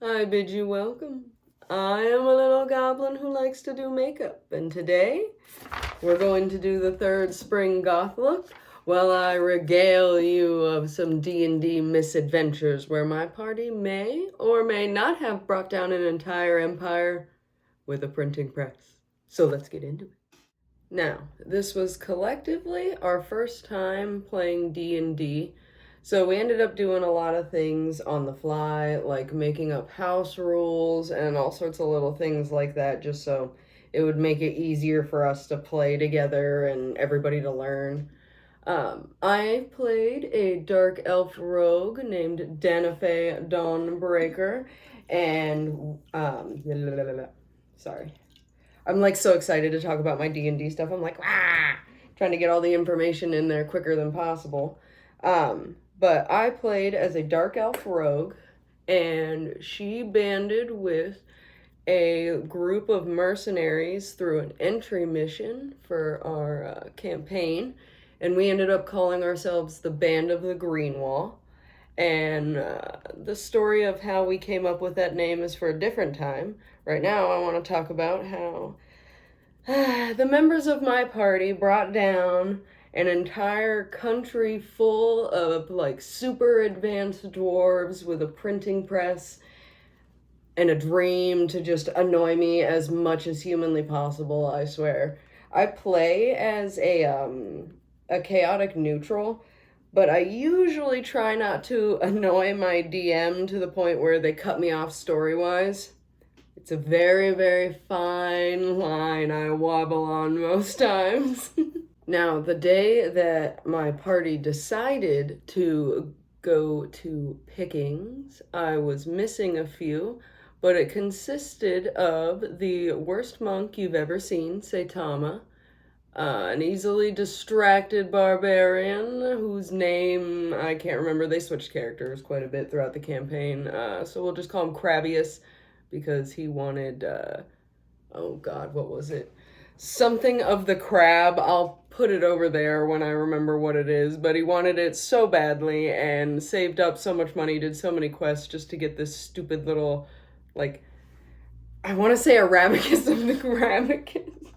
I bid you welcome. I am a little goblin who likes to do makeup, and today we're going to do the third Spring Goth look while I regale you of some D&D misadventures where my party may or may not have brought down an entire empire with a printing press. So let's get into it. Now, this was collectively our first time playing D&D, so we ended up doing a lot of things on the fly, like making up house rules and all sorts of little things like that, just so it would make it easier for us to play together and everybody to learn. I played a dark elf rogue named Danafe Dawnbreaker, and sorry. I'm like so excited to talk about my D&D stuff. I'm like, trying to get all the information in there quicker than possible. But I played as a dark elf rogue, and she banded with a group of mercenaries through an entry mission for our campaign, and we ended up calling ourselves the Band of the Green Wall. And the story of how we came up with that name is for a different time. Right now, I want to talk about how the members of my party brought down an entire country full of like super advanced dwarves with a printing press and a dream to just annoy me as much as humanly possible, I swear. I play as a chaotic neutral, but I usually try not to annoy my DM to the point where they cut me off story-wise. It's a very, very fine line I wobble on most times. Now, the day that my party decided to go to pickings, I was missing a few, but it consisted of the worst monk you've ever seen, Saitama, an easily distracted barbarian whose name I can't remember. They switched characters quite a bit throughout the campaign, so we'll just call him Crabius because he wanted, oh God, what was it? Something of the crab. I'll put it over there when I remember what it is, but he wanted it so badly and saved up so much money, did so many quests just to get this stupid little, like, I want to say Arabicus of the Gramicus.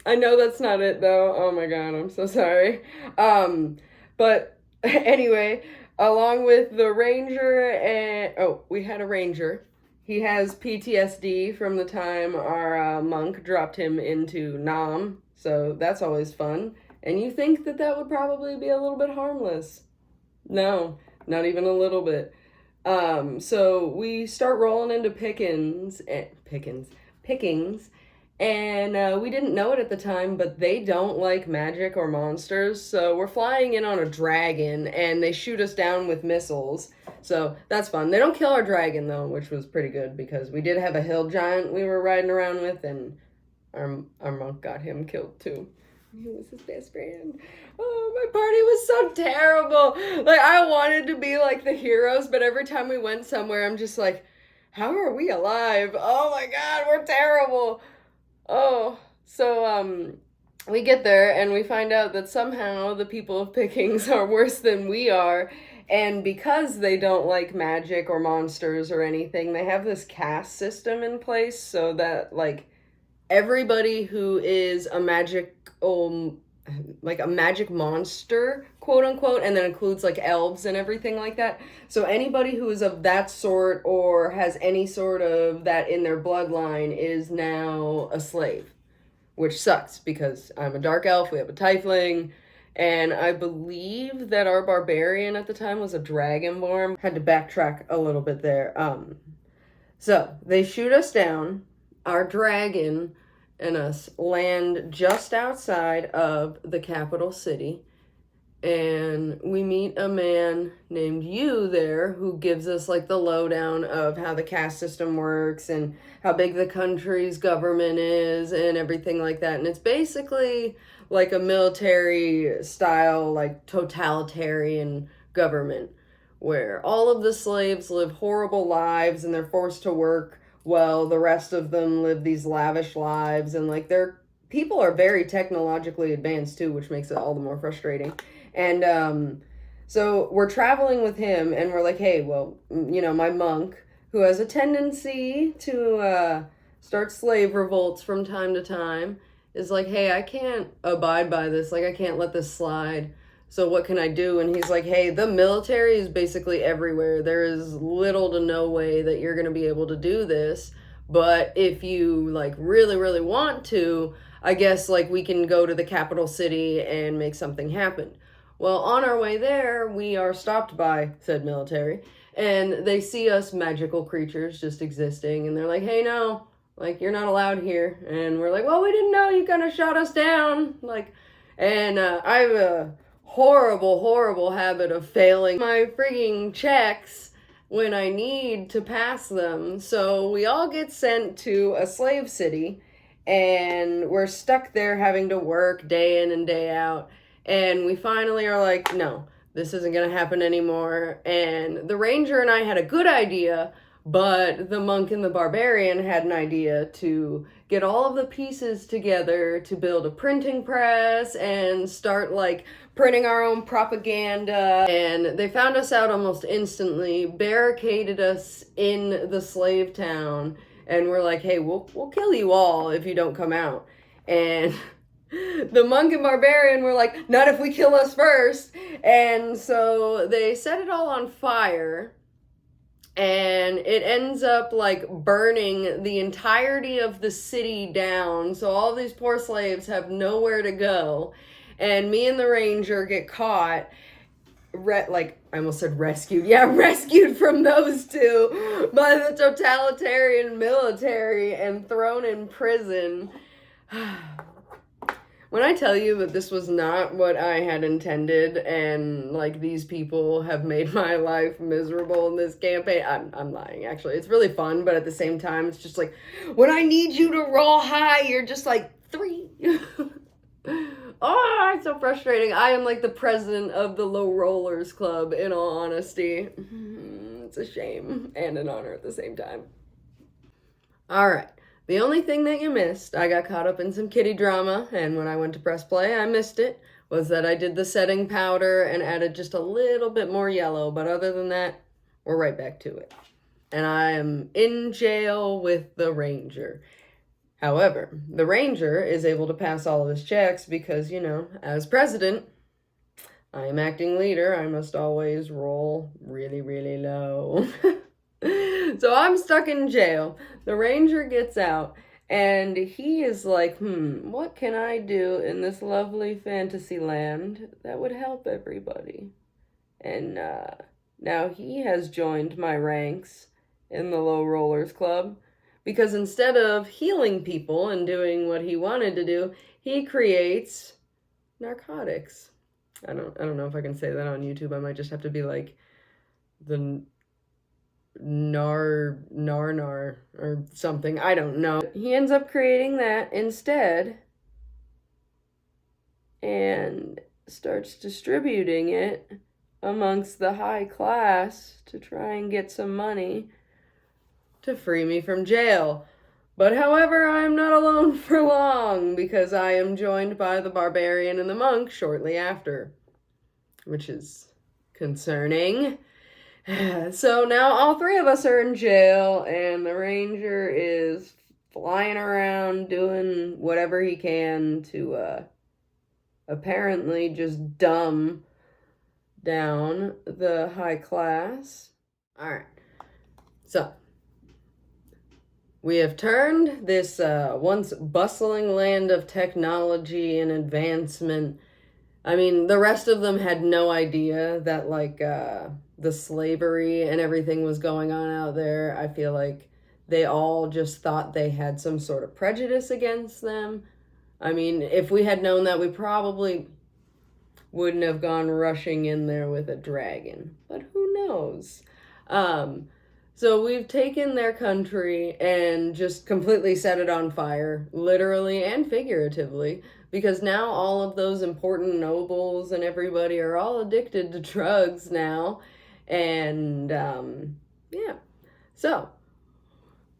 I know that's not it though. Oh my God, I'm so sorry. But anyway, along with the ranger and we had a ranger. He has PTSD from the time our monk dropped him into Nam, so that's always fun. And you think that that would probably be a little bit harmless. No, not even a little bit. So we start rolling into pickings, and we didn't know it at the time, but they don't like magic or monsters, so we're flying in on a dragon, and they shoot us down with missiles, so that's fun. They don't kill our dragon, though, which was pretty good, because we did have a hill giant we were riding around with, and our monk got him killed, too. He was his best friend. Oh, my party was so terrible. Like, I wanted to be like the heroes, but every time we went somewhere, I'm just like, how are we alive? Oh my God, we're terrible. Oh, so we get there and we find out that somehow the people of Pickings are worse than we are, and because they don't like magic or monsters or anything, they have this caste system in place so that like everybody who is a like a magic monster, quote unquote, and then includes like elves and everything like that. So anybody who is of that sort or has any sort of that in their bloodline is now a slave, which sucks because I'm a dark elf, we have a tiefling, and I believe that our barbarian at the time was a dragonborn. Had to backtrack a little bit there. So they shoot us down. Our dragon and us land just outside of the capital city, and we meet a man named Yu there who gives us like the lowdown of how the caste system works and how big the country's government is and everything like that. And it's basically like a military style, like totalitarian government where all of the slaves live horrible lives and they're forced to work well, the rest of them live these lavish lives, and like their people are very technologically advanced too, which makes it all the more frustrating. And So we're traveling with him, and we're like, hey, well, you know, my monk, who has a tendency to start slave revolts from time to time, is like, hey, I can't abide by this. Like, I can't let this slide. So what can I do? And he's like, hey, the military is basically everywhere. There is little to no way that you're going to be able to do this. But if you, like, really, really want to, I guess, like, we can go to the capital city and make something happen. Well, on our way there, we are stopped by said military, and they see us magical creatures just existing, and they're like, hey, no, like, you're not allowed here. And we're like, well, we didn't know, you kind of shot us down. Like, and I have a horrible, horrible habit of failing my frigging checks when I need to pass them. So we all get sent to a slave city, and we're stuck there having to work day in and day out. And we finally are like, no, this isn't going to happen anymore. And the ranger and I had a good idea, but the monk and the barbarian had an idea to get all of the pieces together to build a printing press and start, like, printing our own propaganda. And they found us out almost instantly, barricaded us in the slave town, and we're like, hey, we'll kill you all if you don't come out. And the monk and barbarian were like, not if we kill us first. And so they set it all on fire, and it ends up, like, burning the entirety of the city down. So all these poor slaves have nowhere to go. And me and the ranger get caught, I almost said rescued. Yeah, rescued from those two by the totalitarian military and thrown in prison. When I tell you that this was not what I had intended, and, like, these people have made my life miserable in this campaign, I'm lying, actually. It's really fun, but at the same time, it's just like, when I need you to roll high, you're just like, 3. Oh, it's so frustrating. I am like the president of the Low Rollers Club, in all honesty. It's a shame and an honor at the same time. All right. The only thing that you missed, I got caught up in some kitty drama, and when I went to press play, I missed it, was that I did the setting powder and added just a little bit more yellow, but other than that, we're right back to it. And I am in jail with the ranger. However, the ranger is able to pass all of his checks because, you know, as president, I am acting leader. I must always roll really, really low. So I'm stuck in jail. The ranger gets out, and he is like, what can I do in this lovely fantasy land that would help everybody? And now he has joined my ranks in the Low Rollers Club, because instead of healing people and doing what he wanted to do, he creates narcotics. I don't know if I can say that on YouTube. I might just have to be like the nar or something. I don't know. He ends up creating that instead and starts distributing it amongst the high class to try and get some money to free me from jail. But however, I am not alone for long, because I am joined by the barbarian and the monk shortly after, which is concerning. So now all 3 of us are in jail, and the ranger is flying around doing whatever he can to apparently just dumb down the high class. All right. So we have turned this once bustling land of technology and advancement. I mean, the rest of them had no idea that, like, the slavery and everything was going on out there. I feel like they all just thought they had some sort of prejudice against them. I mean, if we had known that, we probably wouldn't have gone rushing in there with a dragon. But who knows? So we've taken their country and just completely set it on fire, literally and figuratively, because now all of those important nobles and everybody are all addicted to drugs now. And, yeah. So,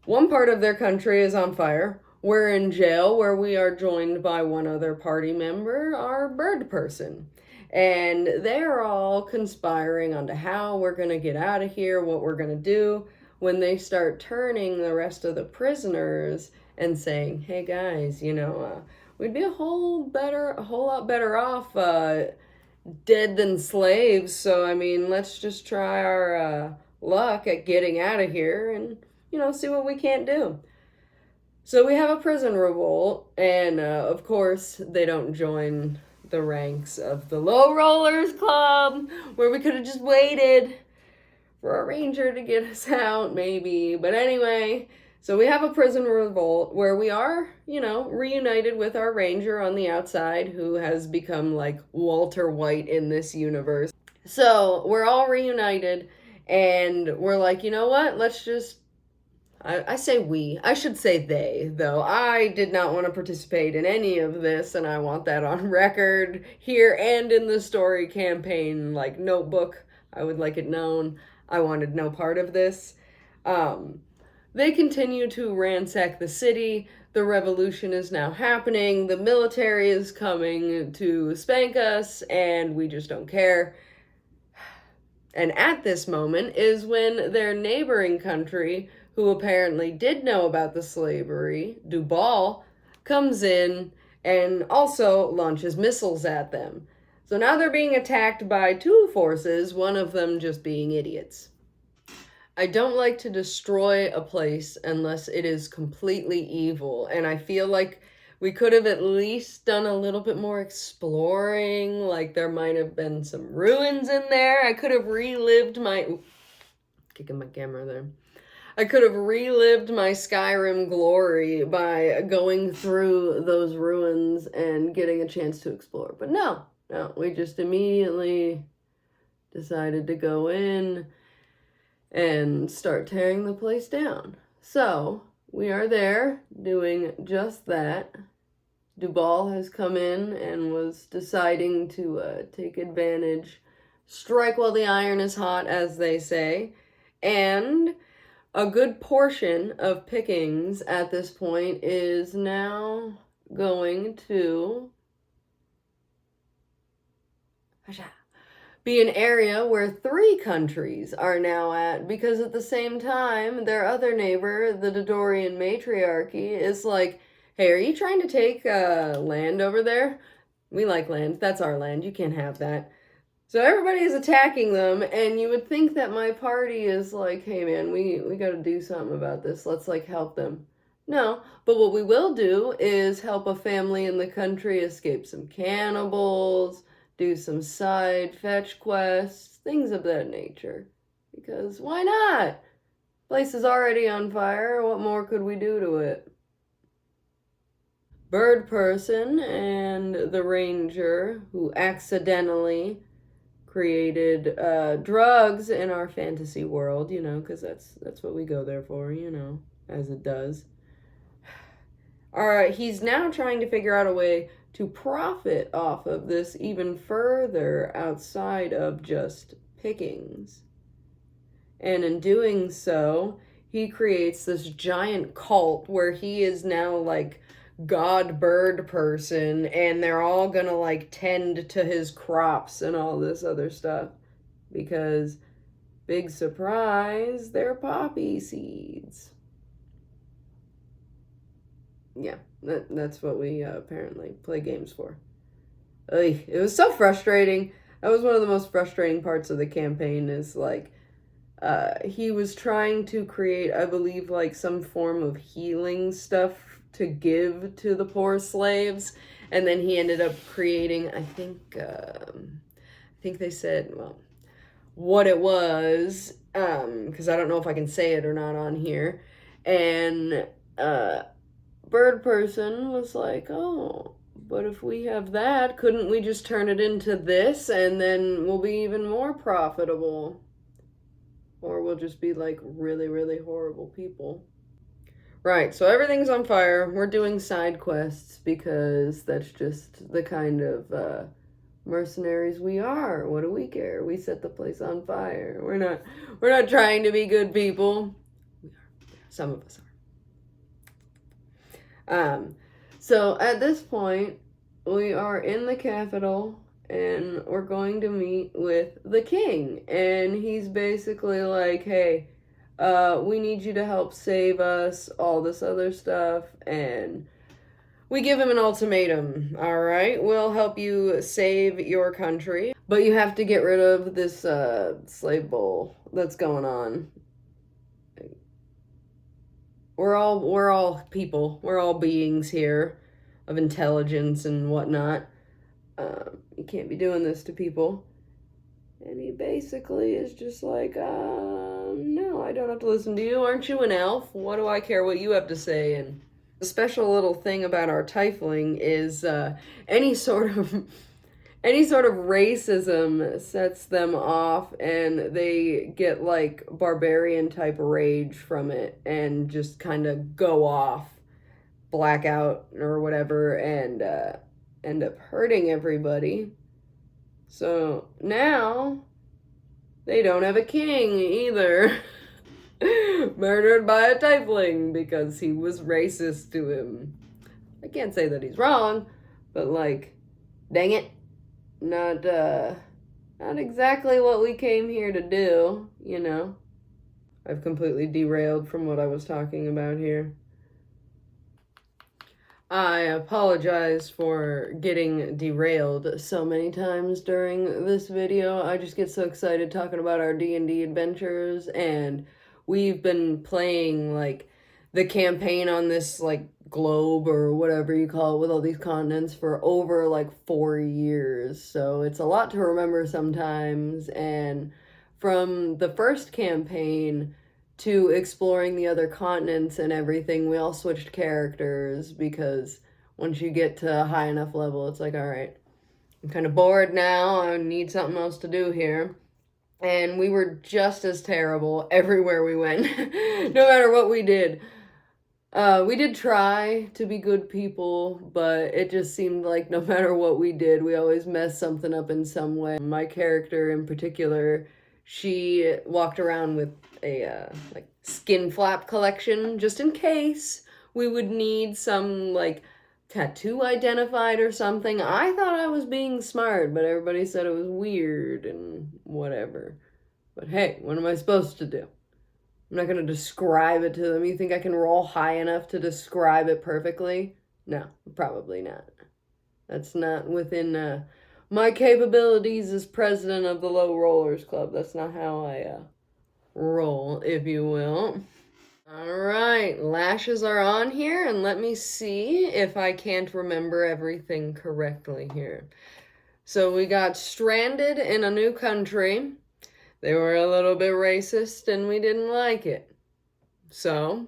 one part of their country is on fire. We're in jail, where we are joined by one other party member, our bird person. And they're all conspiring onto how we're going to get out of here, what we're going to do, when they start turning the rest of the prisoners and saying, hey guys, we'd be a whole lot better off dead than slaves. So, I mean, let's just try our luck at getting out of here and, see what we can't do. So we have a prison revolt, and of course, they don't join the ranks of the Low Rollers Club, where we could have just waited for a ranger to get us out, maybe. But anyway, so we have a prison revolt where we are, reunited with our ranger on the outside, who has become like Walter White in this universe. So we're all reunited, and we're like, you know what? Let's just I say we. I should say they, though. I did not want to participate in any of this, and I want that on record here and in the story campaign, like notebook. I would like it known. I wanted no part of this. They continue to ransack the city. The revolution is now happening. The military is coming to spank us, and we just don't care. And at this moment is when their neighboring country, who apparently did know about the slavery, Duval, comes in and also launches missiles at them. So now they're being attacked by two forces, one of them just being idiots. I don't like to destroy a place unless it is completely evil, and I feel like we could have at least done a little bit more exploring, like there might have been some ruins in there. I could have relived my... Ooh, kicking my camera there. I could have relived my Skyrim glory by going through those ruins and getting a chance to explore. But no, we just immediately decided to go in and start tearing the place down. So we are there doing just that. Duval has come in and was deciding to take advantage, strike while the iron is hot, as they say, and a good portion of pickings at this point is now going to be an area where 3 countries are now at, because at the same time, their other neighbor, the Dodorian matriarchy, is like, hey, are you trying to take land over there? We like land. That's our land. You can't have that. So everybody is attacking them, and you would think that my party is like, hey man, we got to do something about this. Let's like help them. No, but what we will do is help a family in the country escape some cannibals, do some side fetch quests, things of that nature. Because why not? Place is already on fire. What more could we do to it? Bird person and the ranger, who accidentally created drugs in our fantasy world, because that's what we go there for, as it does. Alright, he's now trying to figure out a way to profit off of this even further outside of just pickings. And in doing so, he creates this giant cult where he is now like god bird person, and they're all gonna like tend to his crops and all this other stuff, because big surprise, they're poppy seeds. Yeah, that's what we apparently play games for. Ugh, it was so frustrating. That was one of the most frustrating parts of the campaign, is like he was trying to create, I believe, like some form of healing stuff to give to the poor slaves, and then he ended up creating, I think they said, well, what it was, because I don't know if I can say it or not on here, and bird person was like, oh, but if we have that, couldn't we just turn it into this, and then we'll be even more profitable? Or we'll just be like really, really horrible people. Right, so everything's on fire. We're doing side quests because that's just the kind of mercenaries we are. What do we care? We set the place on fire. We're not trying to be good people. We are. Some of us are. So at this point, we are in the capital, and we're going to meet with the king. And he's basically like, hey, we need you to help save us, all this other stuff. And we give him an ultimatum. All right, we'll help you save your country, but you have to get rid of this slave bull that's going on. We're all people. We're all beings here of intelligence and whatnot. You can't be doing this to people. And he basically is just like, no, I don't have to listen to you. Aren't you an elf? What do I care what you have to say? And the special little thing about our tiefling is any sort of racism sets them off, and they get like barbarian type rage from it and just kind of go off, blackout or whatever, and end up hurting everybody. So now they don't have a king either. Murdered by a tiefling because he was racist to him. I can't say that he's wrong, but like, dang it. Not exactly what we came here to do, you know. I've completely derailed from what I was talking about here. I apologize for getting derailed so many times during this video. I just get so excited talking about our D&D adventures, and we've been playing like the campaign on this like globe or whatever you call it with all these continents for over like 4 years. So it's a lot to remember sometimes. And from the first campaign to exploring the other continents and everything, we all switched characters because once you get to a high enough level, it's like, all right, I'm kind of bored now. I need something else to do here. And we were just as terrible everywhere we went, no matter what we did. We did try to be good people, but it just seemed like no matter what we did, we always messed something up in some way. My character in particular, she walked around with a like skin flap collection just in case we would need some like tattoo identified or something. I thought I was being smart, but everybody said it was weird and whatever. But hey, what am I supposed to do? I'm not going to describe it to them. You think I can roll high enough to describe it perfectly? No, probably not. That's not within my capabilities as president of the Low Rollers Club. That's not how I roll, if you will. All right, lashes are on here, and let me see if I can't remember everything correctly here. So we got stranded in a new country. They were a little bit racist, and we didn't like it. So,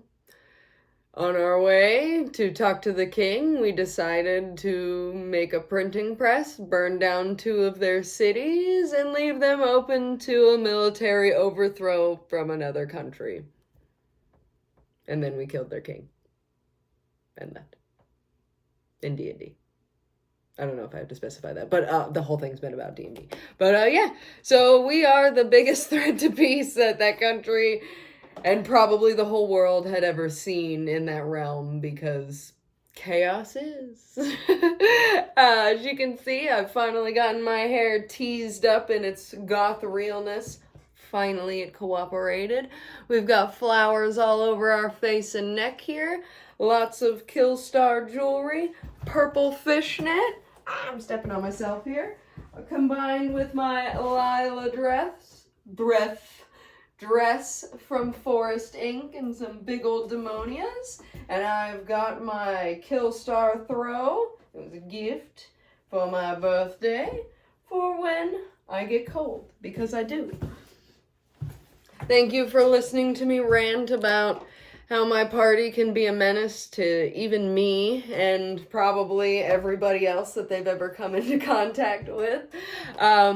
on our way to talk to the king, we decided to make a printing press, burn down 2 of their cities, and leave them open to a military overthrow from another country. And then we killed their king. And left. In D&D. I don't know if I have to specify that, but the whole thing's been about D&D. But yeah, so we are the biggest threat to peace that that country and probably the whole world had ever seen in that realm, because chaos is. As you can see, I've finally gotten my hair teased up in its goth realness. Finally, it cooperated. We've got flowers all over our face and neck here. Lots of Killstar jewelry. Purple fishnet. I'm stepping on myself here. Combined with my Lila dress from Forest Ink and some big old demonias. And I've got my Killstar throw. It was a gift for my birthday for when I get cold, because I do. Thank you for listening to me rant about how my party can be a menace to even me and probably everybody else that they've ever come into contact with.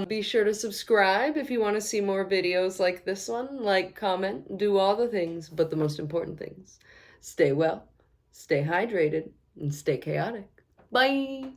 Be sure to subscribe if you want to see more videos like this one. Like, comment, do all the things, but the most important things. Stay well, stay hydrated, and stay chaotic. Bye!